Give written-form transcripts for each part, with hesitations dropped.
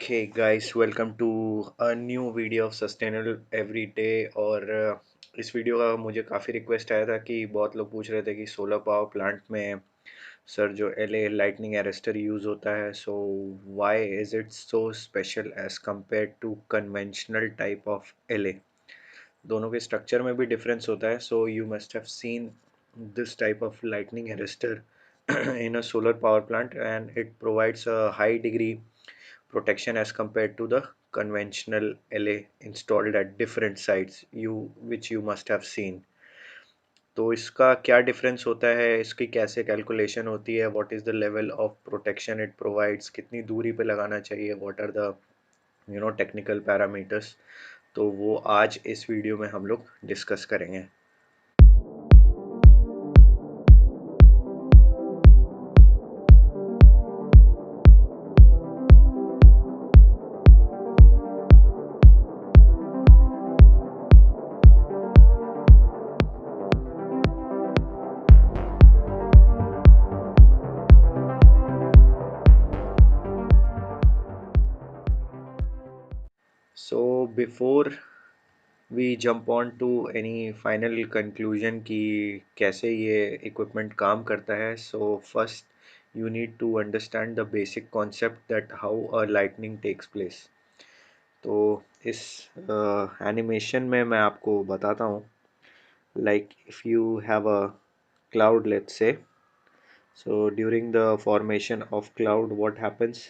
Hey guys, welcome to a new video of Sustainable Everyday। और इस video का मुझे काफ़ी रिक्वेस्ट आया था कि बहुत लोग पूछ रहे थे कि सोलर पावर प्लांट में सर जो एलए लाइटनिंग अरेस्टर यूज़ होता है, so why is it so special as compare to conventional type of LA. दोनों के स्ट्रक्चर में भी डिफरेंस होता है। So you must have seen this type of lightning arrester in a solar power plant, and it provides a high degree protection as compared to the conventional LA installed at different sites which you must have seen। तो इसका क्या difference होता है, इसकी कैसे calculation होती है, what is the level of protection it provides, कितनी दूरी पे लगाना चाहिए, what are the technical parameters, तो वो आज इस वीडियो में हम लोग डिस्कस करेंगे। So before we jump on to any final conclusion कि कैसे ये इक्विपमेंट काम करता है, so first you need to understand the basic concept that how a lightning takes place. तो इस एनिमेशन में मैं आपको बताता हूँ, like if you have a cloud, let's say. So during the formation of cloud, what happens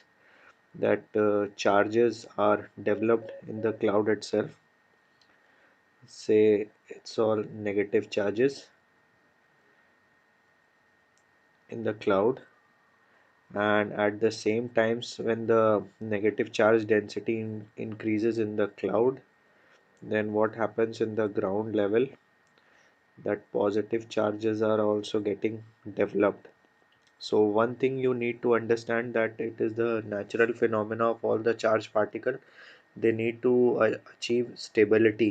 that charges are developed in the cloud itself. Say it's all negative charges in the cloud, and at the same times when the negative charge density increases in the cloud, then what happens in the ground level, that positive charges are also getting developed. So one thing you need to understand that it is the natural phenomena of all the charged particle. They need to achieve stability.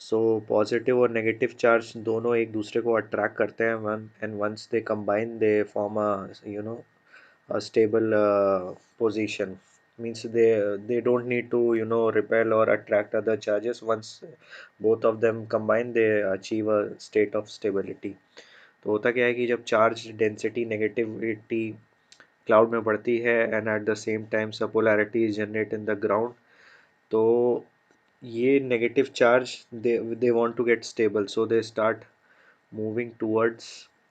So positive और negative charge दोनों एक दूसरे को attract करते हैं, one and once they combine they form a stable position, means they don't need to repel or attract other charges. Once both of them combine, they achieve a state of stability। तो होता क्या है कि जब charge density negativity cloud में बढ़ती है and at the same time सब polarity is generate in the ground, तो ये negative charge, they want to get stable, so they start moving towards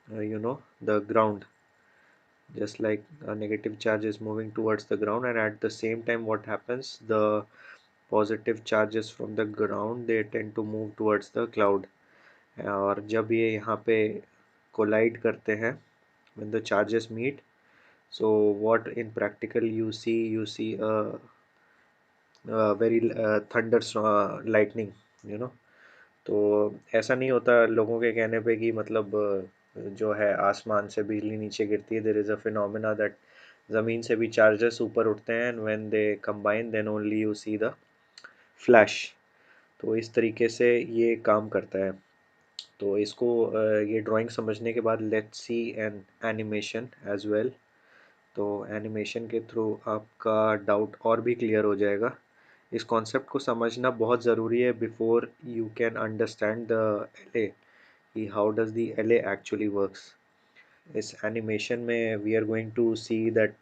the ground, just like a negative charge is moving towards the ground, and at the same time what happens, the positive charges from the ground, they tend to move towards the cloud। और जब ये यहाँ पे collide करते हैं, when the charges meet, so what in practical you see a very thunder lightning, you know। तो ऐसा नहीं होता लोगों के कहने पे कि मतलब जो है आसमान से बिजली नीचे गिरती है। There is a phenomena that ज़मीन से भी चार्जेस ऊपर उठते हैं, and when they combine then only you see the flash. तो इस तरीके से ये काम करता है। तो इसको ये ड्राइंग समझने के बाद let's see an animation as well. तो एनिमेशन के थ्रू आपका डाउट और भी क्लियर हो जाएगा। इस कॉन्सेप्ट को समझना बहुत ज़रूरी है before you can understand the L A, कि how does the L A actually works. इस एनिमेशन में we are going to see that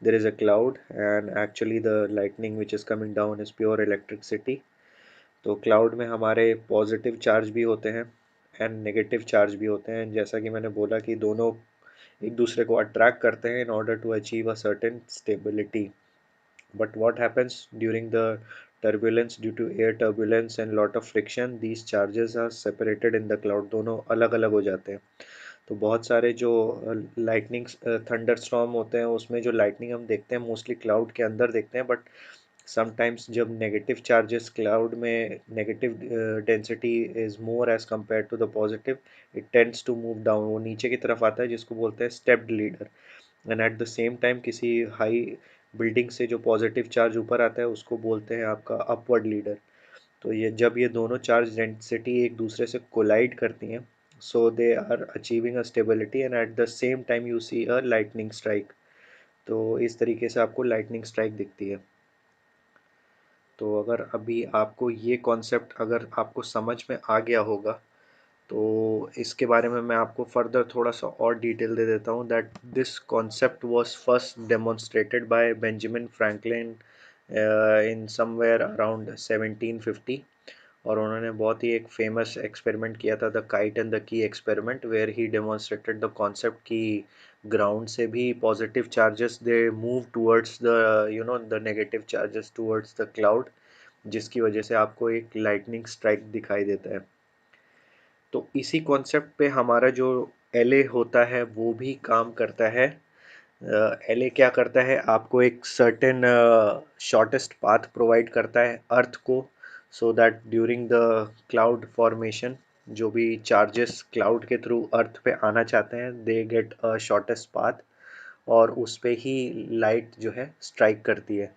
there is a cloud and actually the lightning which is coming down is pure electricity. तो cloud में हमारे positive charge भी होते हैं and negative charge भी होते हैं। जैसा कि मैंने बोला कि दोनों एक दूसरे को अट्रैक्ट करते हैं in order to achieve a certain stability. But what happens during the turbulence, due to air turbulence and lot of friction, these charges are separated in the cloud, दोनों अलग अलग हो जाते हैं। तो बहुत सारे जो लाइटनिंग थंडर स्टॉर्म होते हैं, उसमें जो लाइटनिंग हम देखते हैं मोस्टली क्लाउड के अंदर देखते हैं, बट समटाइम्स जब नेगेटिव चार्जेस क्लाउड में negative density is more as compare to the positive, it tends to move down, वो नीचे की तरफ आता है, जिसको बोलते हैं stepped leader. And at the same time किसी हाई बिल्डिंग से जो पॉजिटिव चार्ज ऊपर आता है उसको बोलते हैं आपका अपवर्ड लीडर। तो ये जब ये दोनों चार्ज डेंसिटी एक दूसरे से कोलाइड करती हैं, so they are achieving a stability, and at the same time you see a lightning strike. तो इस तरीके से आपको लाइटनिंग स्ट्राइक दिखती है। तो अगर अभी आपको ये कॉन्सेप्ट अगर आपको समझ में आ गया होगा, तो इसके बारे में मैं आपको फर्दर थोड़ा सा और डिटेल दे देता हूँ। That this concept was first demonstrated bye Benjamin Franklin in somewhere around 1750। और उन्होंने बहुत ही एक फेमस एक्सपेरिमेंट किया था, the kite and the key experiment, where he demonstrated the concept कि ग्राउंड से भी positive charges they move towards the the negative charges towards the cloud, जिसकी वजह से आपको एक लाइटनिंग स्ट्राइक दिखाई देता है। तो इसी कॉन्सेप्ट पे हमारा जो एलए होता है वो भी काम करता है। एलए क्या करता है, आपको एक सर्टेन शॉर्टेस्ट पाथ प्रोवाइड करता है अर्थ को, so that during the cloud formation जो भी चार्जेस क्लाउड के थ्रू अर्थ पे आना चाहते हैं, they get a shortest path, और उस पे ही लाइट जो है स्ट्राइक करती है।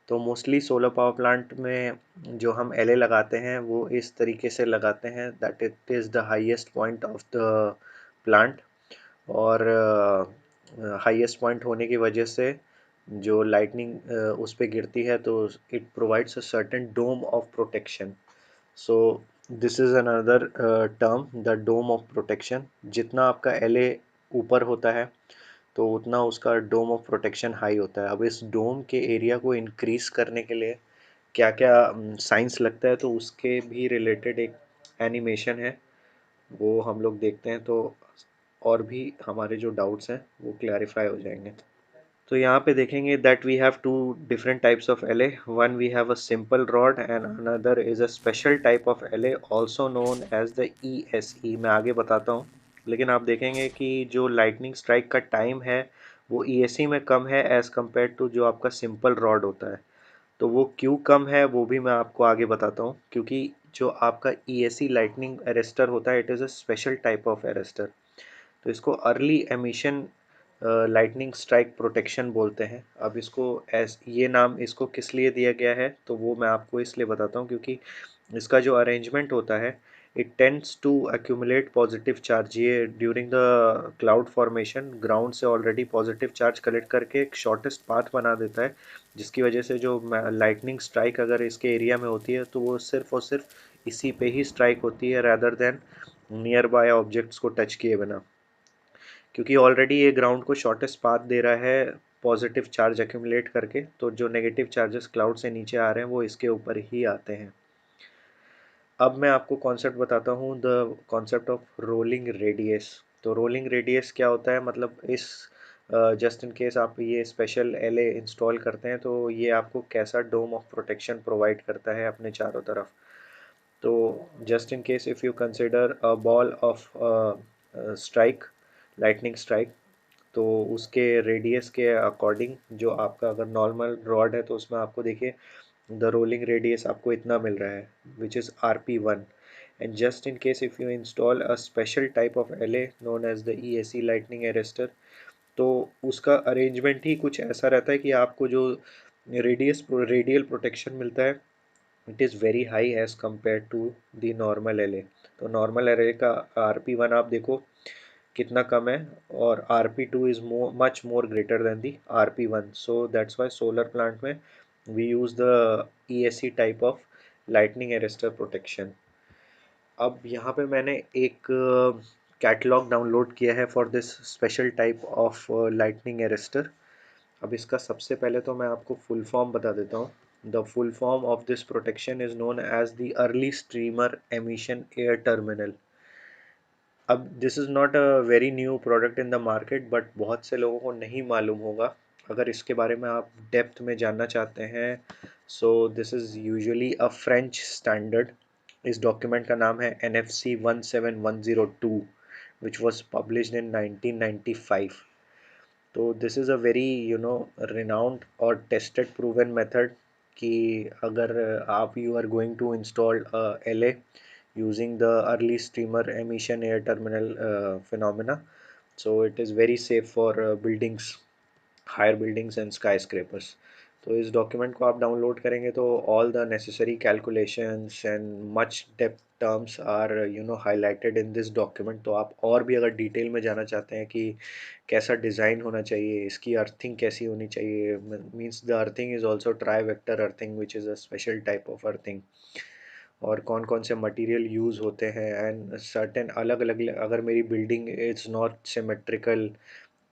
तो मोस्टली सोलर पावर प्लांट में जो हम एलए लगाते हैं वो इस तरीके से लगाते हैं that it is the highest point of the plant, और हाईएस्ट पॉइंट होने की वजह से जो लाइटनिंग उस पे गिरती है तो it provides a certain dome of protection. So this is another term, the dome of protection. जितना आपका एलए ऊपर होता है तो उतना उसका डोम ऑफ प्रोटेक्शन हाई होता है। अब इस डोम के एरिया को इंक्रीज करने के लिए क्या क्या साइंस लगता है, तो उसके भी रिलेटेड एक एनिमेशन है, वो हम लोग देखते हैं तो और भी हमारे जो डाउट्स हैं वो क्लैरिफाई हो जाएंगे। तो यहाँ पे देखेंगे that we have two different types of L A. One we have a simple rod and another is a special type of L A also known as the ESE। मैं आगे बताता हूँ, लेकिन आप देखेंगे कि जो लाइटनिंग स्ट्राइक का टाइम है वो ESE में कम है एज कम्पेयर टू जो आपका सिंपल रॉड होता है। तो वो क्यों कम है वो भी मैं आपको आगे बताता हूँ, क्योंकि जो आपका ESE लाइटनिंग अरेस्टर होता है, it is a special type of arrester. तो इसको early emission lightning strike protection बोलते हैं। अब इसको ये नाम इसको किस लिए दिया गया है, तो वो मैं आपको इसलिए बताता हूँ क्योंकि इसका जो अरेंजमेंट होता है, it tends to accumulate positive charge. ये during the cloud formation ground से ऑलरेडी पॉजिटिव चार्ज कलेक्ट करके एक शॉर्टेस्ट पाथ बना देता है, जिसकी वजह से जो लाइटनिंग स्ट्राइक अगर इसके एरिया में होती है तो वो सिर्फ और सिर्फ इसी पे ही स्ट्राइक होती है, rather than near by objects को टच किए बिना। क्योंकि ऑलरेडी ये ग्राउंड को शॉर्टेस्ट पाथ दे रहा है पॉजिटिव चार्ज एक्यूमुलेट करके, तो जो नेगेटिव चार्जेस क्लाउड से नीचे आ रहे हैं वो इसके ऊपर ही आते हैं। अब मैं आपको कॉन्सेप्ट बताता हूँ, the concept of rolling radius. तो रोलिंग रेडियस क्या होता है, मतलब इस जस्ट इन केस आप ये स्पेशल एलए इंस्टॉल करते हैं तो ये आपको कैसा डोम ऑफ प्रोटेक्शन प्रोवाइड करता है अपने चारों तरफ। तो just in case if you consider a ball of strike, lightning strike, तो उसके रेडियस के अकॉर्डिंग जो आपका अगर नॉर्मल रॉड है तो उसमें आपको देखिए द रोलिंग रेडियस आपको इतना मिल रहा है, which is RP1। And just in case if you install a special type of LA known as the ESE lightning arrester, तो उसका अरेंजमेंट ही कुछ ऐसा रहता है कि आपको जो रेडियल प्रोटेक्शन मिलता है, it is very high as compare to the normal LA. तो नॉर्मल एलए का RP1 आप देखो कितना कम है, और RP2 is much more greater than the RP1। So that's why solar plant में we use the ESE type of lightning arrester protection. अब यहाँ पे मैंने एक कैटलॉग डाउनलोड किया है for this special type of lightning arrester. अब इसका सबसे पहले तो मैं आपको फुल फॉर्म बता देता हूँ। The full form of this protection is known as the early streamer emission air terminal. अब this is not a very new product in the market, but बहुत से लोगों को नहीं मालूम होगा। अगर इसके बारे में आप डेप्थ में जानना चाहते हैं, so this is usually a French standard. इस डॉक्यूमेंट का नाम है NFC 17102, which was published in 1995। तो this is a very renowned और टेस्टेड प्रूवन मेथड कि अगर आप you are going to install LA using the early streamer emission air terminal phenomena, so it is very safe for buildings, higher buildings and skyscrapers. तो इस document को आप download करेंगे तो all the necessary calculations and much depth terms are highlighted in this document. तो आप और भी अगर डिटेल में जाना चाहते हैं कि कैसा डिज़ाइन होना चाहिए, इसकी अर्थिंग कैसी होनी चाहिए, means the earthing is also try vector earthing which is a special type of earthing, और कौन कौन से मटेरियल यूज़ होते हैं एंड सर्टेन अलग अलग, अगर मेरी बिल्डिंग इज़ नॉट सिमेट्रिकल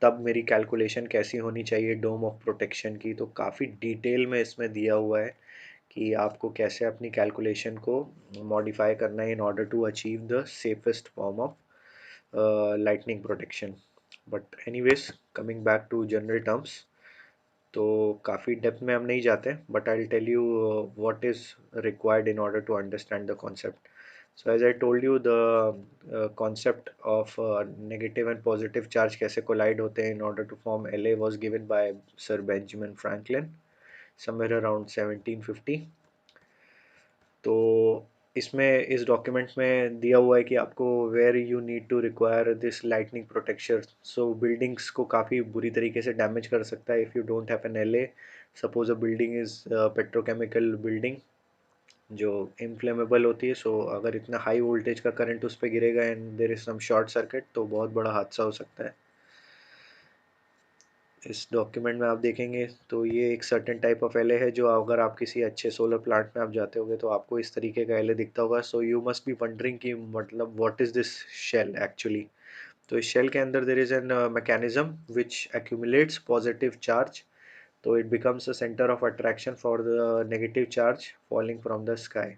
तब मेरी कैलकुलेशन कैसी होनी चाहिए डोम ऑफ प्रोटेक्शन की। तो काफ़ी डिटेल में इसमें दिया हुआ है कि आपको कैसे अपनी कैलकुलेशन को मॉडिफाई करना है in order to achieve the safest form of lightning protection. But anyways, coming back to general terms, तो काफ़ी डेप्थ में हम नहीं जाते, but I will tell you what is required in order to understand the concept. So as I told you the concept of negative and positive charge कैसे collide होते हैं in order to form L A was given by sir Benjamin Franklin somewhere around 1750. तो इसमें इस document में दिया हुआ है कि आपको where you need to require this lightning protection. So buildings को काफ़ी बुरी तरीके से डैमेज कर सकता है if you don't have an L A. Suppose a building is petrochemical building जो इनफ्लेमेबल होती है. सो अगर इतना हाई वोल्टेज का करंट उस पर गिरेगा and there is some short circuit तो बहुत बड़ा हादसा हो सकता है. इस डॉक्यूमेंट में आप देखेंगे तो ये एक सर्टेन टाइप ऑफ एले है जो अगर आप किसी अच्छे सोलर प्लांट में आप जाते होगे तो आपको इस तरीके का एले दिखता होगा. So you must be wondering कि मतलब what is this shell actually. तो इस शेल के अंदर there is an mechanism which accumulates positive charge. तो it becomes a centre of attraction for the negative charge falling from the sky.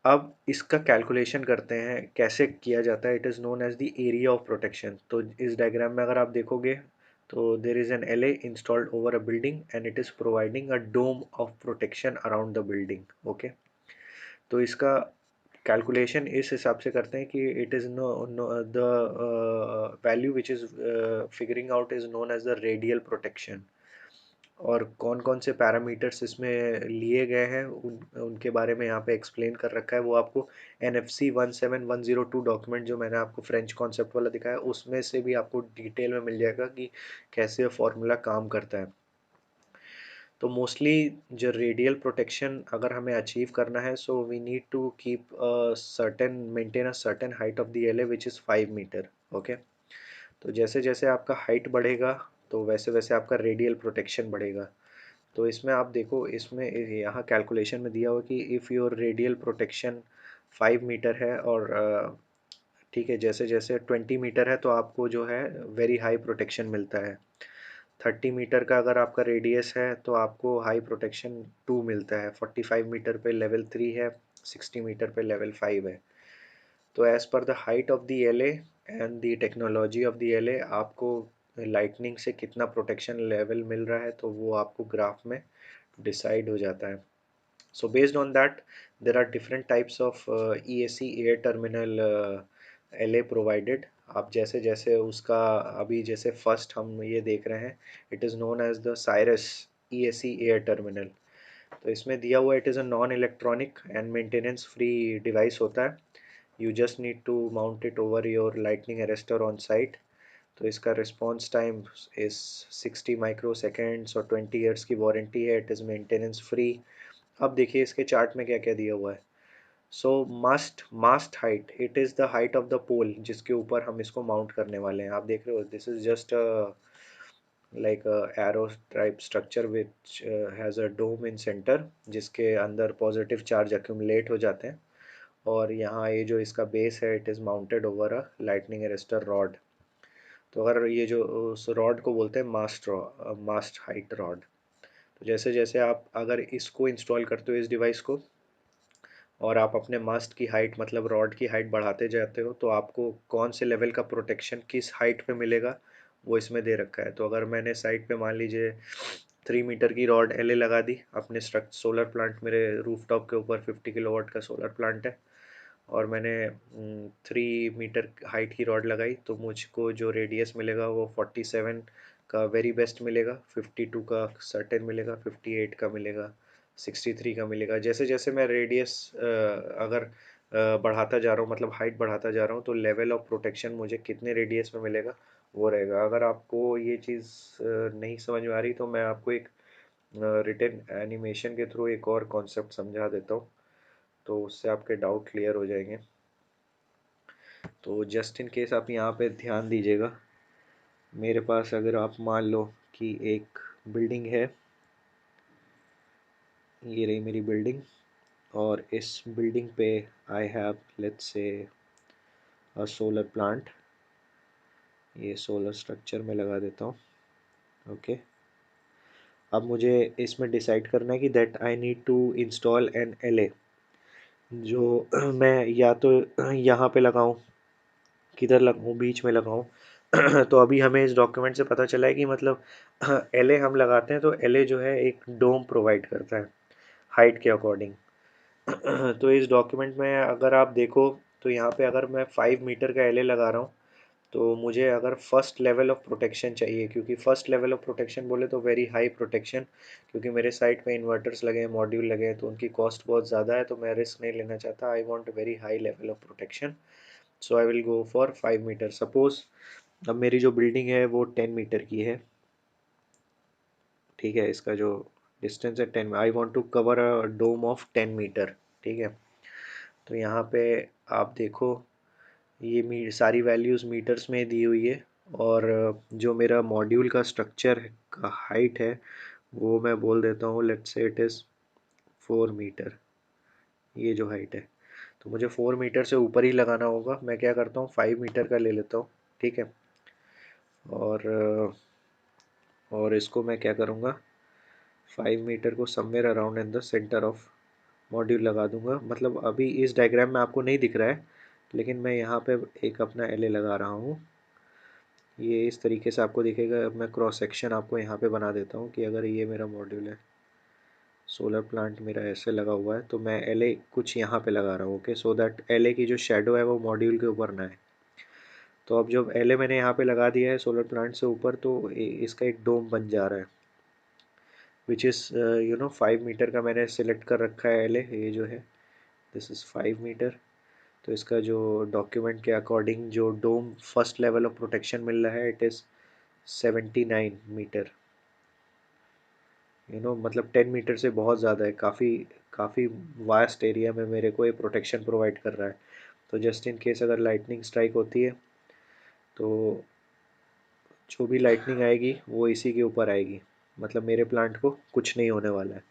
अब इसका calculation करते हैं कैसे किया जाता है. It is known as the area of protection. तो इस डायग्राम में अगर आप देखोगे तो देर is an L A installed over a building and it is providing a dome of protection around the building. Okay. तो इसका कैलकुलेशन इस हिसाब से करते हैं कि it is the value which is figuring out is known as the radial protection. और कौन कौन से पैरामीटर्स इसमें लिए गए हैं उनके बारे में यहाँ पे एक्सप्लेन कर रखा है. वो आपको NFC 17102 डॉक्यूमेंट जो मैंने आपको फ्रेंच कॉन्सेप्ट वाला दिखाया उसमें से भी आपको डिटेल में मिल जाएगा कि कैसे फॉर्मूला काम करता है. तो मोस्टली जो रेडियल प्रोटेक्शन अगर हमें अचीव करना है so we need to keep certain maintain a certain height of the LA which is 5 metre. Okay. तो जैसे जैसे आपका हाइट बढ़ेगा तो वैसे वैसे आपका रेडियल प्रोटेक्शन बढ़ेगा. तो इसमें आप देखो इसमें यहाँ कैलकुलेशन में दिया हुआ कि if your radial protection 5 metre है और ठीक है जैसे जैसे 20 मीटर है तो आपको जो है वेरी हाई प्रोटेक्शन मिलता है. 30 मीटर का अगर आपका रेडियस है तो आपको हाई प्रोटेक्शन 2 मिलता है. 45 मीटर पे लेवल 3 है. 60 मीटर पे लेवल 5 है. तो as per the height of the L and the technology of the L आपको लाइटनिंग से कितना प्रोटेक्शन लेवल मिल रहा है तो वो आपको ग्राफ में डिसाइड हो जाता है. So based on that, there are different types of EAC air terminal LA provided. आप जैसे जैसे उसका अभी जैसे फर्स्ट हम ये देख रहे हैं it is known as the Cyrus EAC air terminal. तो इसमें दिया हुआ it is a non electronic and maintenance free device होता है. You just need to mount it over your lightning arrester on site. तो इसका रिस्पॉन्स टाइम इस 60 micro seconds और 20 ईयर्स की वारंटी है. It is maintenance free. अब देखिए इसके चार्ट में क्या क्या दिया हुआ है. So mast height it is the height of the pole जिसके ऊपर हम इसको माउंट करने वाले हैं. आप देख रहे हो this is just like arrow type structure which has a dome in centre जिसके अंदर पॉजिटिव चार्ज एक्यूमुलेट हो जाते हैं. और यहाँ ये जो इसका बेस है it is mounted over a lightning arrester rod. तो अगर ये जो उस रॉड को बोलते हैं मास्ट हाइट रॉड. तो जैसे जैसे आप अगर इसको इंस्टॉल करते हो इस डिवाइस को और आप अपने मास्ट की हाइट मतलब रॉड की हाइट बढ़ाते जाते हो तो आपको कौन से लेवल का प्रोटेक्शन किस हाइट पे मिलेगा वो इसमें दे रखा है. तो अगर मैंने साइड पे मान लीजिए 3 मीटर की रॉड एल ए लगा दी अपने स्ट्रक्ट सोलर प्लांट मेरे रूफटॉप के ऊपर 50 किलोवाट का सोलर प्लांट है और मैंने 3 मीटर हाइट की रॉड लगाई तो मुझको जो रेडियस मिलेगा वो 47 का वेरी बेस्ट मिलेगा. 52 का सर्टेन मिलेगा. 58 का मिलेगा. 63 का मिलेगा. जैसे जैसे मैं रेडियस अगर बढ़ाता जा रहा हूँ मतलब हाइट बढ़ाता जा रहा हूँ तो लेवल ऑफ प्रोटेक्शन मुझे कितने रेडियस में मिलेगा वो रहेगा. अगर आपको ये चीज़ नहीं समझ में आ रही तो मैं आपको एक रिटन एनिमेशन के थ्रू एक और कॉन्सेप्ट समझा देता हूँ, तो उससे आपके डाउट क्लियर हो जाएंगे। तो जस्ट इन केस आप यहाँ पे ध्यान दीजिएगा। मेरे पास अगर आप मान लो कि एक बिल्डिंग है, ये रही मेरी बिल्डिंग, और इस बिल्डिंग पे I have let's say a solar plant. ये सोलर स्ट्रक्चर में लगा देता हूँ। ओके, अब मुझे इसमें डिसाइड करना है कि that I need to install an LA, जो मैं या तो यहाँ पे लगाऊं, किधर लगाऊं, बीच में लगाऊं। तो अभी हमें इस डॉक्यूमेंट से पता चला है कि मतलब एलए हम लगाते हैं तो एलए जो है एक डोम प्रोवाइड करता है हाइट के अकॉर्डिंग। तो इस डॉक्यूमेंट में अगर आप देखो तो यहाँ पे अगर मैं 5 मीटर का एलए लगा रहा हूँ, तो मुझे अगर फर्स्ट लेवल ऑफ प्रोटेक्शन चाहिए, क्योंकि फर्स्ट लेवल ऑफ प्रोटेक्शन बोले तो वेरी हाई प्रोटेक्शन, क्योंकि मेरे साइट पे इन्वर्टर्स लगे हैं, मॉड्यूल लगे हैं, तो उनकी कॉस्ट बहुत ज़्यादा है, तो मैं रिस्क नहीं लेना चाहता। I want very high level of protection, so I will go for 5 metre. Suppose अब मेरी जो बिल्डिंग है वो 10 मीटर की है, ठीक है, इसका जो डिस्टेंस है 10, I want to cover a dome of 10 metre, ठीक है। तो यहाँ पे आप देखो, ये सारी वैल्यूज़ मीटर्स में दी हुई है, और जो मेरा मॉड्यूल का स्ट्रक्चर का हाइट है वो मैं बोल देता हूँ, let's say it is 4 metre. ये जो हाइट है, तो मुझे 4 मीटर से ऊपर ही लगाना होगा। मैं क्या करता हूँ, 5 मीटर का ले लेता हूँ, ठीक है। और और इसको मैं क्या करूँगा, 5 मीटर को somewhere around in the centre of module लगा दूंगा। मतलब अभी इस डायग्राम में आपको नहीं दिख रहा है, लेकिन मैं यहाँ पे एक अपना एलए लगा रहा हूँ। ये इस तरीके से आपको दिखेगा। अब मैं क्रॉस सेक्शन आपको यहाँ पे बना देता हूँ कि अगर ये मेरा मॉड्यूल है, सोलर प्लांट मेरा ऐसे लगा हुआ है, तो मैं एलए कुछ यहाँ पे लगा रहा हूँ, ओके, सो दैट एलए की जो शेडो है वो मॉड्यूल के ऊपर ना है। तो अब जब एलए मैंने यहाँ पे लगा दिया है सोलर प्लांट से ऊपर, तो इसका एक डोम बन जा रहा है, विच इज़ 5 मीटर का मैंने सिलेक्ट कर रखा है एलए, ये जो है दिस इज़ 5 मीटर। तो इसका जो डॉक्यूमेंट के अकॉर्डिंग जो डोम फर्स्ट लेवल ऑफ प्रोटेक्शन मिल रहा है, इट इज़ 79 मीटर। मतलब 10 मीटर से बहुत ज़्यादा है, काफ़ी काफ़ी वास्ट एरिया में मेरे को ये प्रोटेक्शन प्रोवाइड कर रहा है। तो जस्ट इन केस अगर लाइटनिंग स्ट्राइक होती है, तो जो भी लाइटनिंग आएगी वो इसी के ऊपर आएगी, मतलब मेरे प्लांट को कुछ नहीं होने वाला है।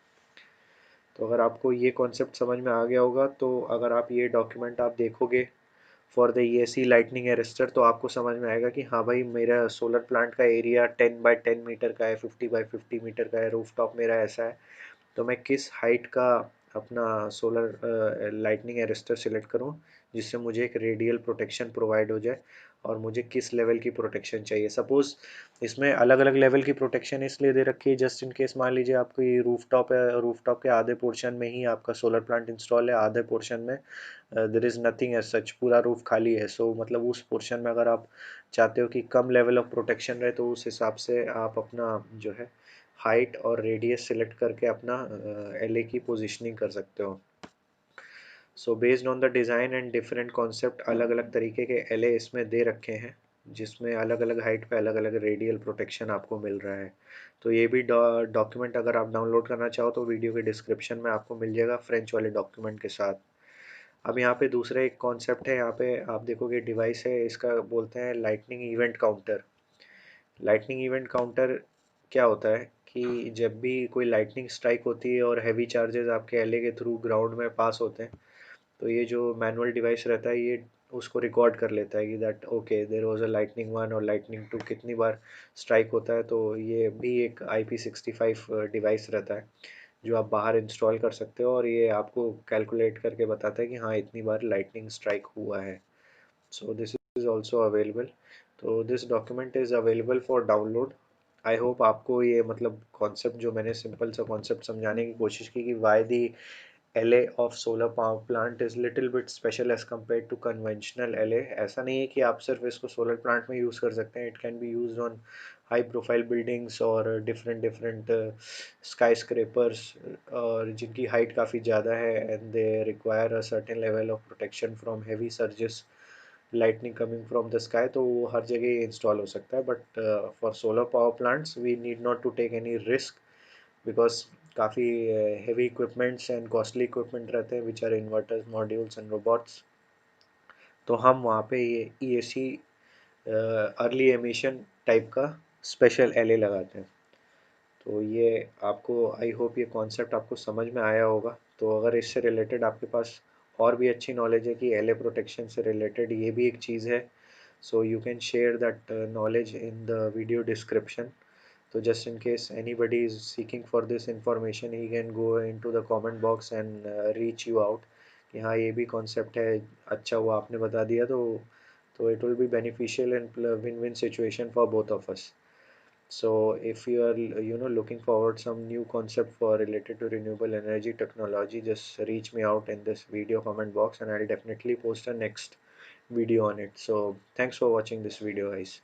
तो अगर आपको ये कॉन्सेप्ट समझ में आ गया होगा, तो अगर आप ये डॉक्यूमेंट आप देखोगे for the ESC lightning arrester, तो आपको समझ में आएगा कि हाँ भाई, मेरा सोलर प्लांट का एरिया 10 बाय 10 मीटर का है, 50 बाय 50 मीटर का है, रूफ टॉप मेरा ऐसा है, तो मैं किस हाइट का अपना सोलर लाइटनिंग एरेस्टर सिलेक्ट करूं जिससे मुझे एक रेडियल प्रोटेक्शन प्रोवाइड हो जाए, और मुझे किस लेवल की प्रोटेक्शन चाहिए। सपोज़ इसमें अलग अलग लेवल की प्रोटेक्शन इसलिए दे रखी है, जस्ट इन केस मान लीजिए आपकी रूफ टॉप है, रूफ टॉप के आधे पोर्शन में ही आपका सोलर प्लांट इंस्टॉल है, आधे पोर्शन में there is nothing as such, पूरा रूफ खाली है। सो मतलब उस पोर्शन में अगर आप चाहते हो कि कम लेवल ऑफ प्रोटेक्शन रहे, तो उस हिसाब से आप अपना जो है हाइट और रेडियस सिलेक्ट करके अपना एलए की पोजीशनिंग कर सकते हो। So based on the design and different concept, अलग अलग तरीके के एलए इसमें दे रखे हैं, जिसमें अलग अलग हाइट पे अलग अलग रेडियल प्रोटेक्शन आपको मिल रहा है। तो ये भी डॉक्यूमेंट अगर आप डाउनलोड करना चाहो तो वीडियो के डिस्क्रिप्शन में आपको मिल जाएगा फ्रेंच वाले डॉक्यूमेंट के साथ। अब यहाँ पे दूसरा एक कॉन्सेप्ट है, यहाँ पे आप देखोगे डिवाइस है, इसका बोलते हैं lightning event counter. Lightning event counter क्या होता है कि जब भी कोई लाइटनिंग स्ट्राइक होती है और हैवी चार्जेस आपके एलए के थ्रू ग्राउंड में पास होते हैं, तो ये जो मैनुअल डिवाइस रहता है ये उसको रिकॉर्ड कर लेता है कि that okay there was a lightning 1 और लाइटनिंग 2 कितनी बार स्ट्राइक होता है। तो ये भी एक IP65 डिवाइस रहता है जो आप बाहर इंस्टॉल कर सकते हो, और ये आपको कैलकुलेट करके बताता है कि हाँ इतनी बार लाइटनिंग स्ट्राइक हुआ है। So this is also available. तो this document is available for download. I hope आपको ये मतलब कॉन्सेप्ट जो मैंने सिंपल सा कॉन्सेप्ट समझाने की कोशिश की कि why the LA of solar power plant is little bit special as compare to conventional LA. ऐसा नहीं है कि आप सिर्फ इसको सोलर प्लांट में यूज़ कर सकते हैं, it can be use on high profile buildings और डिफरेंट डिफरेंट स्काई स्क्रेपर्स, और जिनकी हाइट काफ़ी ज़्यादा है and they require a certain level of protection from heavy surges lightning coming from the sky, तो वो हर जगह इंस्टॉल हो सकता है। But for solar power plants we need not to take any risk, because काफ़ी heavy equipments and costly equipment रहते हैं which are inverters, modules and robots. तो हम वहाँ पे ये ई ए सी अर्ली एमिशन टाइप का स्पेशल एल ए लगाते हैं। तो ये आपको, आई होप ये कॉन्सेप्ट आपको समझ में आया होगा। तो अगर इससे रिलेटेड आपके पास और भी अच्छी नॉलेज है कि एल ए प्रोटेक्शन से रिलेटेड ये भी एक चीज़ है, so you can share that knowledge in the video description. So just in case anybody is seeking for this information, he can go into the comment box and reach you out कि हाँ ये भी concept है, अच्छा हुआ आपने बता दिया। तो it will be beneficial and win-win situation for both of us. So if you are looking forward some new concept for related to renewable energy technology, just reach me out in this video comment box and I'll definitely post a next video on it. So thanks for watching this video, guys.